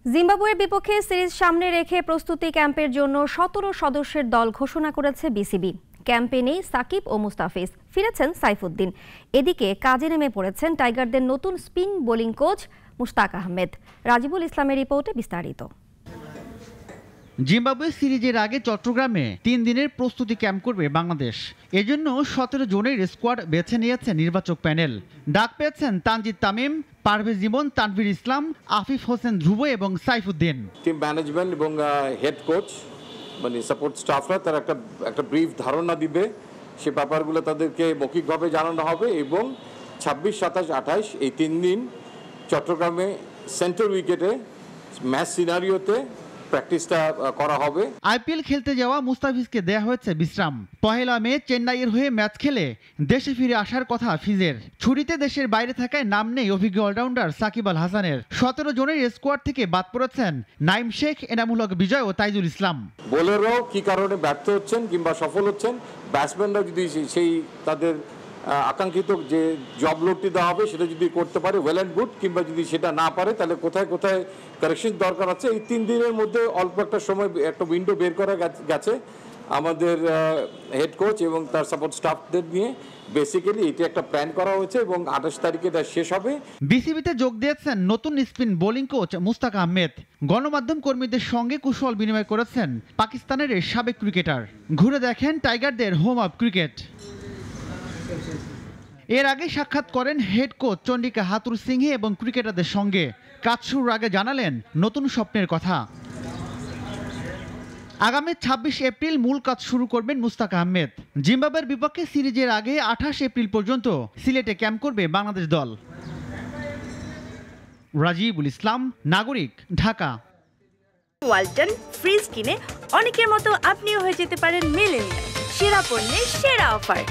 জিম্বাবুয়ের বিপক্ষে সিরিজ সামনে রেখে প্রস্তুতি ক্যাম্পের জন্য ১৭ সদস্যের দল ঘোষণা করেছে বিসিবি। ক্যাম্পে নেই সাকিব ও মুস্তাফিজ, ফিরেছেন সাইফুদ্দিন। এদিকে কাজে নেমে পড়েছেন টাইগারদের নতুন spin bowling coach Mushtaq Ahmed. Rajibul ইসলামের রিপোর্টে বিস্তারিত। জিম্বাবুয়ে সিরিজের আগে চট্টগ্রামে ৩ দিনের প্রস্তুতি ক্যাম্প করবে বাংলাদেশ। এজন্য ১৭ জনের স্কোয়াড বেছে নিয়েছে নির্বাচক প্যানেল। ডাক পেয়েছেন তানজিদ তামিম, পারভেজ ইমন, তানভীর ইসলাম, আফিফ হোসেন ধ্রুব এবং সাইফুদ্দিন। টিম ম্যানেজমেন্ট এবং হেড কোচ মানে সাপোর্ট স্টাফরা তার একটা ব্রিফ ধারণা দিবে, সে ব্যাপারগুলো তাদেরকে মৌখিকভাবে জানানো হবে এবং ২৬, ২৭, ২৮ এই ৩ দিন চট্টগ্রামে সেন্টার উইকেটে ম্যাচ সিনারিওতে প্র্যাকটিসটা করা হবে। আইপিএল খেলতে যাওয়া মুস্তাফিজকে দেয়া হয়েছে বিশ্রাম। পহেলা মে চেন্নাইয়ের হয়ে ম্যাচ খেলে দেশে ফিরে আসার কথা ফিজের। ছুটিতে দেশের বাইরে থাকায় নাম নেই অভিজ্ঞ অলরাউন্ডার সাকিব আল হাসানের। ১৭ জনের স্কোয়াড থেকে বাদ পড়েছেন নাইম শেখ, এনামুল হক বিজয় ও তাইজুল ইসলাম। বোলাররাও কি কারণে ব্যর্থ হচ্ছেন কিংবা সফল হচ্ছেন, ব্যাটসম্যানরাও যদি সেই তাদের আকাঙ্ক্ষিত যে জব লোডটি দেওয়া হবে সেটা যদি করতে পারে ওয়েল অ্যান্ড গুড, কিংবা যদি সেটা না পারে তাহলে কোথায় কোথায় কারেকশন দরকার আছে। এই ৩ দিনের মধ্যে অল্প একটা সময় একটা উইন্ডো বের করা গেছে আমাদের হেড কোচ এবং তার সাপোর্ট স্টাফদের নিয়ে। বেসিক্যালি এটা একটা প্ল্যান করা হয়েছে এবং ২৮ তারিখে এটা শেষ হবে। বিসিবিতে যোগ দিয়েছেন নতুন spin bowling coach Mushtaq Ahmed. গণমাধ্যম কর্মীদের সঙ্গে কুশল বিনিময় করেছেন পাকিস্তানের সাবেক ক্রিকেটার। ঘুরে দেখেন টাইগারদের হোম অফ ক্রিকেট। এর আগে সাক্ষাৎ করেন হেড কোচ চন্ডিকা হাতুর সিংহে এবং ক্রিকেটারদের সঙ্গে। কাজ শুরুর আগে জানালেন নতুন স্বপ্নের কথা। আগামী ২৬ এপ্রিল মূল কাজ শুরু করবেন মুশতাক আহমেদ। জিম্বাবুয়ের বিপক্ষে সিরিজের আগে ২৮ এপ্রিল পর্যন্ত সিলেটে ক্যাম্প করবে বাংলাদেশ দল। রাজিবুল ইসলাম, নাগরিক, ঢাকা। ওয়ালটন ফ্রিজ কিনে অনেকের মতো আপনিও হয়ে যেতে পারেন মিলেনিয়াল। সেরা পণ্যের সেরা অফার।